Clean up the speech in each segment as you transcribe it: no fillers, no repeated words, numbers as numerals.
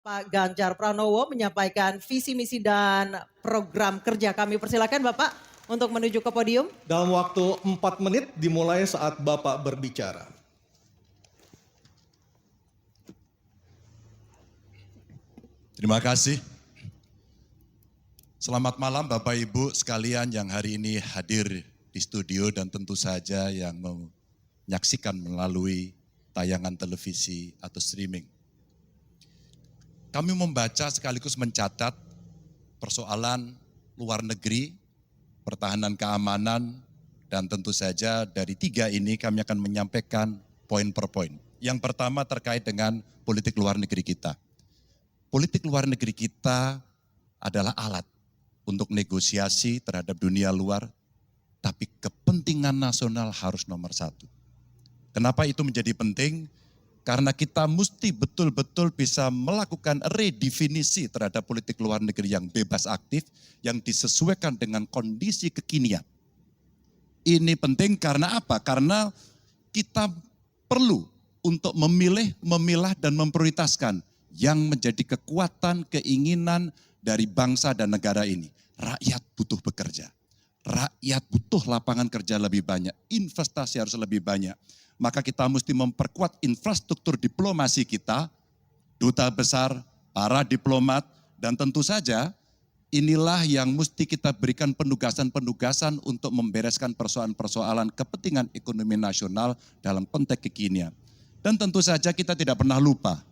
Pak Ganjar Pranowo menyampaikan visi misi dan program kerja. Kami persilakan Bapak untuk menuju ke podium. Dalam waktu 4 menit dimulai saat Bapak berbicara. Terima kasih. Selamat malam Bapak Ibu sekalian yang hari ini hadir di studio dan tentu saja yang menyaksikan melalui tayangan televisi atau streaming. Kami membaca sekaligus mencatat persoalan luar negeri, pertahanan keamanan, dan tentu saja dari 3 ini kami akan menyampaikan poin per poin. Yang pertama terkait dengan politik luar negeri kita. Politik luar negeri kita adalah alat untuk negosiasi terhadap dunia luar, tapi kepentingan nasional harus nomor 1. Kenapa itu menjadi penting? Karena kita mesti betul-betul bisa melakukan redefinisi terhadap politik luar negeri yang bebas aktif, yang disesuaikan dengan kondisi kekinian. Ini penting karena apa? Karena kita perlu untuk memilih, memilah, dan memprioritaskan yang menjadi kekuatan, keinginan dari bangsa dan negara ini. Rakyat butuh bekerja. Rakyat butuh lapangan kerja lebih banyak. Investasi harus lebih banyak. Maka kita mesti memperkuat infrastruktur diplomasi kita, duta besar, para diplomat, dan tentu saja inilah yang mesti kita berikan penugasan-penugasan untuk membereskan persoalan-persoalan kepentingan ekonomi nasional dalam konteks kekinian. Dan tentu saja kita tidak pernah lupa,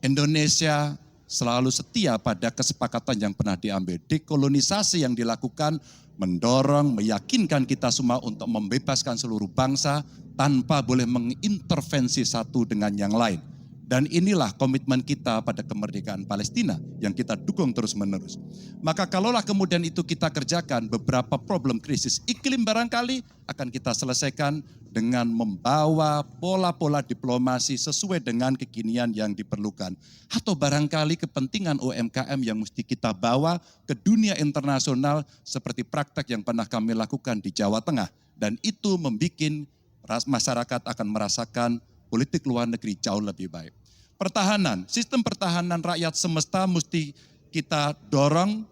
Indonesia selalu setia pada kesepakatan yang pernah diambil. Dekolonisasi yang dilakukan mendorong, meyakinkan kita semua untuk membebaskan seluruh bangsa tanpa boleh mengintervensi satu dengan yang lain. Dan inilah komitmen kita pada kemerdekaan Palestina yang kita dukung terus-menerus. Maka kalaulah kemudian itu kita kerjakan, beberapa problem krisis iklim barangkali akan kita selesaikan dengan membawa pola-pola diplomasi sesuai dengan kekinian yang diperlukan. Atau barangkali kepentingan UMKM yang mesti kita bawa ke dunia internasional seperti praktek yang pernah kami lakukan di Jawa Tengah. Dan itu membuat masyarakat akan merasakan politik luar negeri jauh lebih baik. Pertahanan, sistem pertahanan rakyat semesta mesti kita dorong,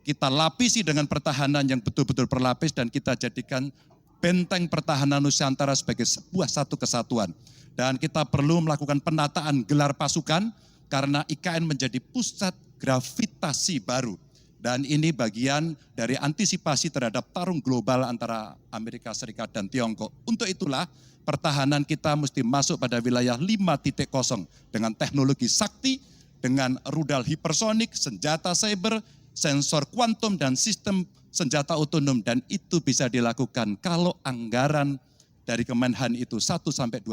kita lapisi dengan pertahanan yang betul-betul berlapis dan kita jadikan benteng pertahanan Nusantara sebagai sebuah satu kesatuan. Dan kita perlu melakukan penataan gelar pasukan karena IKN menjadi pusat gravitasi baru. Dan ini bagian dari antisipasi terhadap tarung global antara Amerika Serikat dan Tiongkok. Untuk itulah pertahanan kita mesti masuk pada wilayah 5.0 dengan teknologi sakti, dengan rudal hipersonik, senjata cyber, sensor kuantum, dan sistem senjata otonom. Dan itu bisa dilakukan kalau anggaran dari Kemenhan itu 1-2%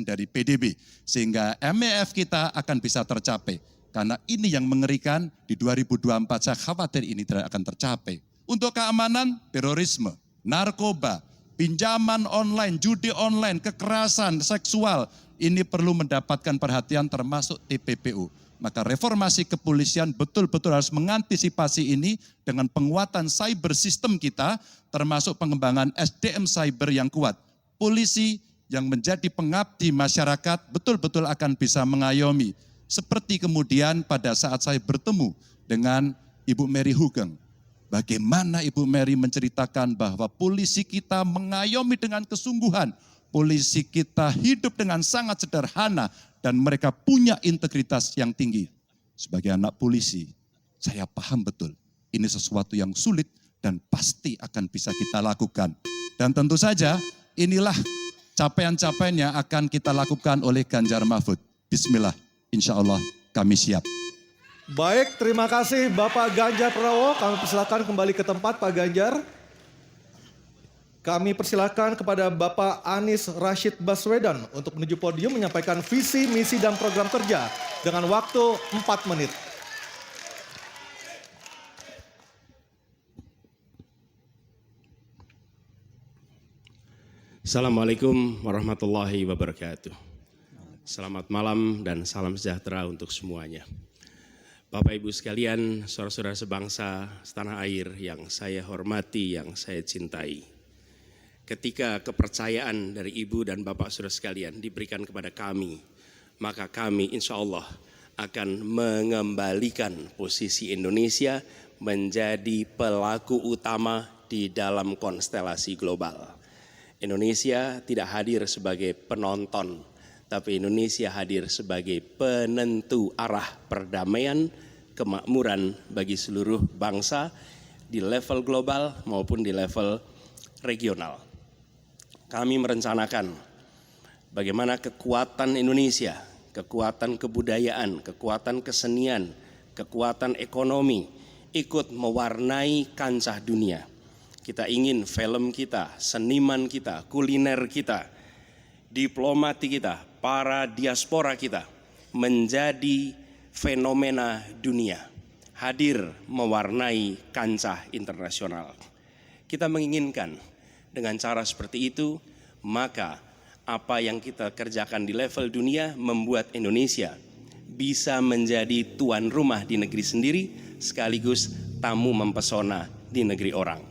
dari PDB. Sehingga MEF kita akan bisa tercapai. Karena ini yang mengerikan di 2024 saya khawatir ini tidak akan tercapai. Untuk keamanan, terorisme, narkoba, pinjaman online, judi online, kekerasan seksual, ini perlu mendapatkan perhatian termasuk TPPU. Maka reformasi kepolisian betul-betul harus mengantisipasi ini dengan penguatan cyber system kita, termasuk pengembangan SDM cyber yang kuat. Polisi yang menjadi pengabdi masyarakat betul-betul akan bisa mengayomi. Seperti kemudian pada saat saya bertemu dengan Ibu Mary Hugeng. Bagaimana Ibu Mary menceritakan bahwa polisi kita mengayomi dengan kesungguhan. Polisi kita hidup dengan sangat sederhana dan mereka punya integritas yang tinggi. Sebagai anak polisi, saya paham betul ini sesuatu yang sulit dan pasti akan bisa kita lakukan. Dan tentu saja inilah capaian-capaian yang akan kita lakukan oleh Ganjar Mahfud. Bismillah. Insya Allah kami siap. Baik, terima kasih Bapak Ganjar Pranowo. Kami persilakan kembali ke tempat Pak Ganjar. Kami persilakan kepada Bapak Anies Rashid Baswedan untuk menuju podium menyampaikan visi, misi, dan program kerja dengan waktu 4 menit. Assalamualaikum warahmatullahi wabarakatuh. Selamat malam dan salam sejahtera untuk semuanya. Bapak Ibu sekalian, saudara-saudara sebangsa, setanah air yang saya hormati, yang saya cintai. Ketika kepercayaan dari Ibu dan Bapak saudara sekalian diberikan kepada kami, maka kami insya Allah akan mengembalikan posisi Indonesia menjadi pelaku utama di dalam konstelasi global. Indonesia tidak hadir sebagai penonton, tapi Indonesia hadir sebagai penentu arah perdamaian, kemakmuran bagi seluruh bangsa di level global maupun di level regional. Kami merencanakan bagaimana kekuatan Indonesia, kekuatan kebudayaan, kekuatan kesenian, kekuatan ekonomi ikut mewarnai kancah dunia. Kita ingin film kita, seniman kita, kuliner kita, diplomati kita, para diaspora kita menjadi fenomena dunia, hadir mewarnai kancah internasional. Kita menginginkan dengan cara seperti itu, maka apa yang kita kerjakan di level dunia membuat Indonesia bisa menjadi tuan rumah di negeri sendiri sekaligus tamu mempesona di negeri orang.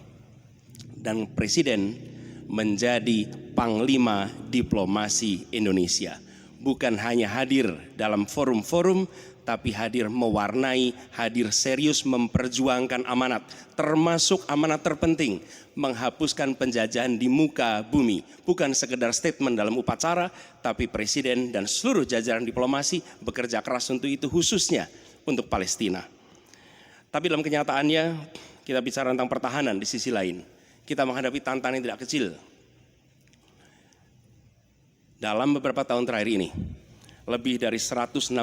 Dan Presiden menjadi panglima diplomasi Indonesia. Bukan hanya hadir dalam forum-forum, tapi hadir mewarnai, hadir serius memperjuangkan amanat, termasuk amanat terpenting, menghapuskan penjajahan di muka bumi. Bukan sekedar statement dalam upacara, tapi Presiden dan seluruh jajaran diplomasi bekerja keras untuk itu, khususnya untuk Palestina. Tapi dalam kenyataannya, kita bicara tentang pertahanan di sisi lain. Kita menghadapi tantangan yang tidak kecil. Dalam beberapa tahun terakhir ini, lebih dari 160.000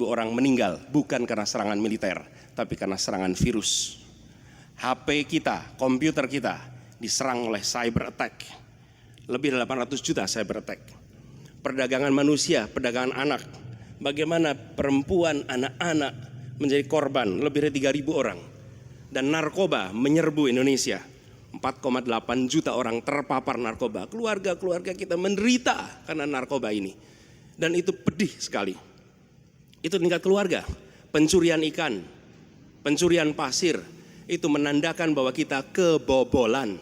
orang meninggal bukan karena serangan militer, tapi karena serangan virus. HP kita, komputer kita diserang oleh cyber attack. Lebih dari 800 juta cyber attack. Perdagangan manusia, perdagangan anak. Bagaimana perempuan, anak-anak menjadi korban, lebih dari 3.000 orang. Dan narkoba menyerbu Indonesia. 4,8 juta orang terpapar narkoba. Keluarga-keluarga kita menderita karena narkoba ini. Dan itu pedih sekali. Itu tingkat keluarga. Pencurian ikan, pencurian pasir, itu menandakan bahwa kita kebobolan.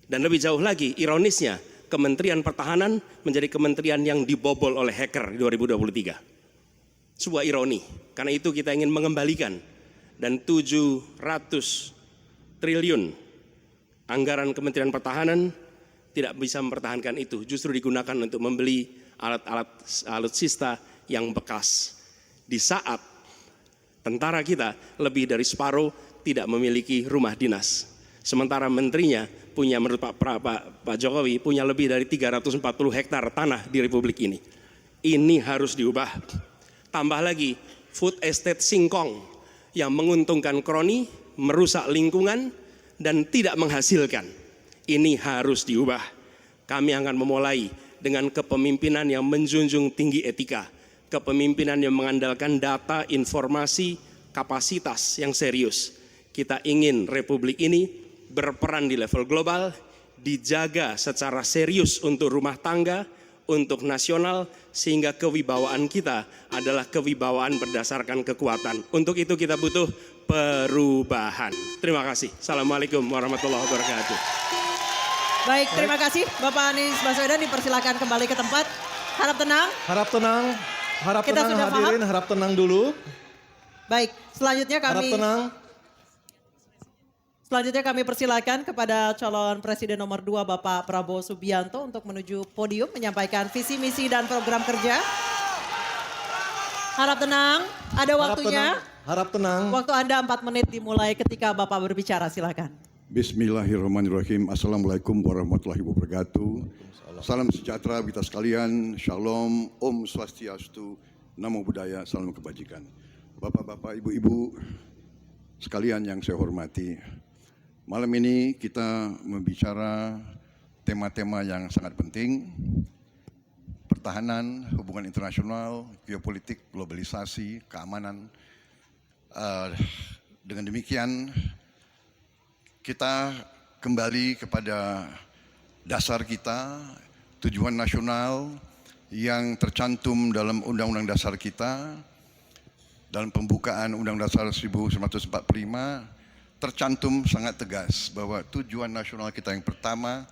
Dan lebih jauh lagi, ironisnya, Kementerian Pertahanan menjadi kementerian yang dibobol oleh hacker di 2023. Sebuah ironi, karena itu kita ingin mengembalikan. Dan 700 triliun anggaran Kementerian Pertahanan tidak bisa mempertahankan itu, justru digunakan untuk membeli alat-alat alutsista yang bekas. Di saat tentara kita lebih dari separuh tidak memiliki rumah dinas. Sementara menterinya punya, menurut Pak Jokowi, punya lebih dari 340 hektar tanah di Republik ini. Ini harus diubah. Tambah lagi food estate singkong yang menguntungkan kroni, merusak lingkungan, dan tidak menghasilkan. Ini harus diubah. Kami akan memulai dengan kepemimpinan yang menjunjung tinggi etika, kepemimpinan yang mengandalkan data, informasi, kapasitas yang serius. Kita ingin Republik ini berperan di level global, dijaga secara serius untuk rumah tangga, untuk nasional, sehingga kewibawaan kita adalah kewibawaan berdasarkan kekuatan. Untuk itu kita butuh perubahan. Terima kasih. Assalamualaikum warahmatullahi wabarakatuh. Baik, terima kasih Bapak Anies Baswedan, dipersilakan kembali ke tempat. Harap tenang. Harap tenang, harap Kita tenang sudah hadirin, paham? harap tenang dulu. Baik, selanjutnya Harap tenang. kami persilakan kepada calon Presiden nomor 2 Bapak Prabowo Subianto untuk menuju podium menyampaikan visi misi dan program kerja. Harap tenang, ada waktunya. Harap tenang. Waktu Anda 4 menit dimulai ketika Bapak berbicara, silakan. Bismillahirrahmanirrahim. Assalamualaikum warahmatullahi wabarakatuh. Salam sejahtera kita sekalian. Shalom, Om Swastiastu, Namo Buddhaya, salam kebajikan. Bapak-bapak, ibu-ibu sekalian yang saya hormati. Malam ini kita membicara tema-tema yang sangat penting. Pertahanan, hubungan internasional, geopolitik, globalisasi, keamanan. Dengan demikian kita kembali kepada dasar kita, tujuan nasional yang tercantum dalam Undang-Undang Dasar kita, dalam pembukaan Undang-Undang Dasar 1945, tercantum sangat tegas bahwa tujuan nasional kita yang pertama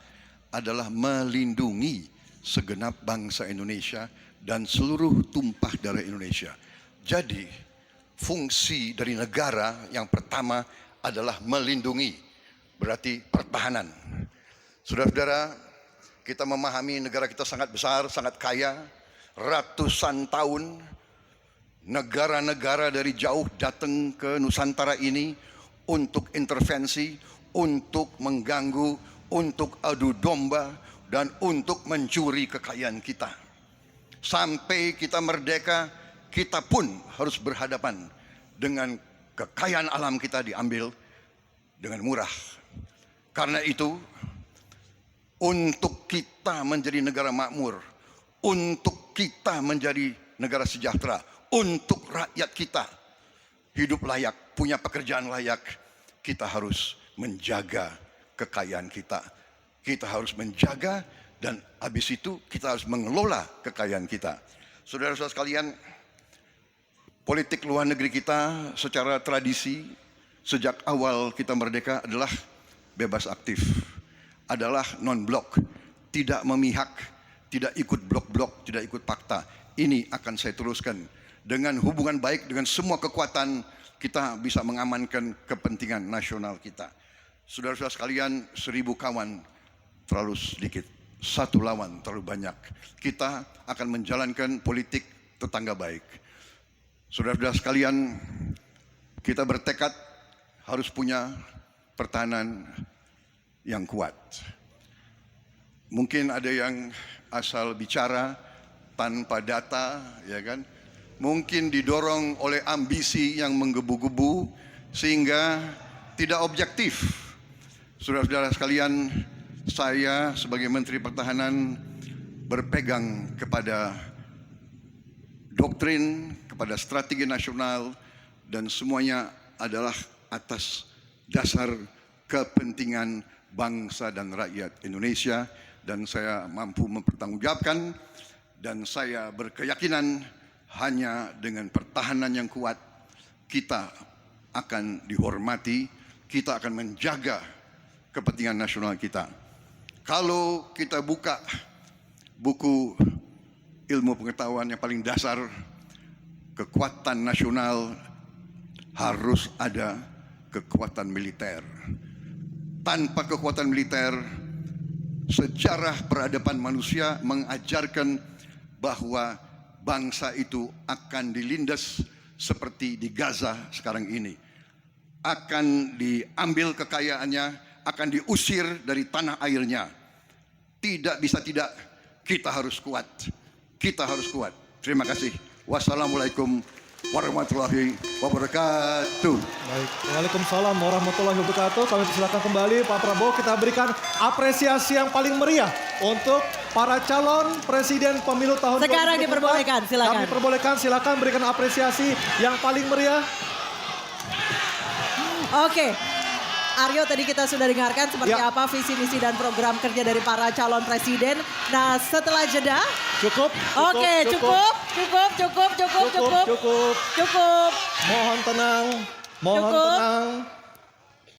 adalah melindungi segenap bangsa Indonesia dan seluruh tumpah darah Indonesia Jadi fungsi dari negara yang pertama adalah melindungi, berarti pertahanan. Saudara-saudara, kita memahami negara kita sangat besar, sangat kaya, ratusan tahun negara-negara dari jauh datang ke Nusantara ini untuk intervensi, untuk mengganggu, untuk adu domba, dan untuk mencuri kekayaan kita. Sampai kita merdeka, kita pun harus berhadapan dengan kekayaan alam kita diambil dengan murah. Karena itu, untuk kita menjadi negara makmur, untuk kita menjadi negara sejahtera, untuk rakyat kita hidup layak, punya pekerjaan layak, kita harus menjaga kekayaan kita. Kita harus menjaga dan habis itu kita harus mengelola kekayaan kita. Saudara-saudara sekalian, politik luar negeri kita secara tradisi sejak awal kita merdeka adalah bebas aktif, adalah non-blok, tidak memihak, tidak ikut blok-blok, tidak ikut fakta. Ini akan saya teruskan. Dengan hubungan baik dengan semua kekuatan, kita bisa mengamankan kepentingan nasional kita. Saudara-saudara sekalian, 1000 kawan terlalu sedikit, 1 lawan terlalu banyak. Kita akan menjalankan politik tetangga baik. Saudara-saudara sekalian, kita bertekad harus punya pertahanan yang kuat. Mungkin ada yang asal bicara tanpa data, ya kan? Mungkin didorong oleh ambisi yang menggebu-gebu sehingga tidak objektif. Saudara-saudara sekalian, saya sebagai Menteri Pertahanan berpegang kepada doktrin, kepada strategi nasional, dan semuanya adalah atas dasar kepentingan bangsa dan rakyat Indonesia, dan saya mampu mempertanggungjawabkan, dan saya berkeyakinan hanya dengan pertahanan yang kuat kita akan dihormati, kita akan menjaga kepentingan nasional kita. Kalau kita buka buku ilmu pengetahuan yang paling dasar, kekuatan nasional harus ada kekuatan militer. Tanpa kekuatan militer, sejarah peradaban manusia mengajarkan bahwa bangsa itu akan dilindas seperti di Gaza sekarang ini. Akan diambil kekayaannya, akan diusir dari tanah airnya. Tidak bisa tidak, kita harus kuat. Kita harus kuat. Terima kasih. Wassalamualaikum warahmatullahi wabarakatuh. Baik, waalaikumsalam warahmatullahi wabarakatuh. Kami persilakan kembali Pak Prabowo, kita berikan apresiasi yang paling meriah untuk para calon presiden pemilu tahun 2024. Sekarang diperbolehkan, silakan. Kami perbolehkan, silakan berikan apresiasi yang paling meriah. Oke. Aryo, tadi kita sudah dengarkan seperti apa visi misi dan program kerja dari para calon presiden. Nah, setelah jeda. Cukup. Cukup. Mohon tenang. Mohon tenang.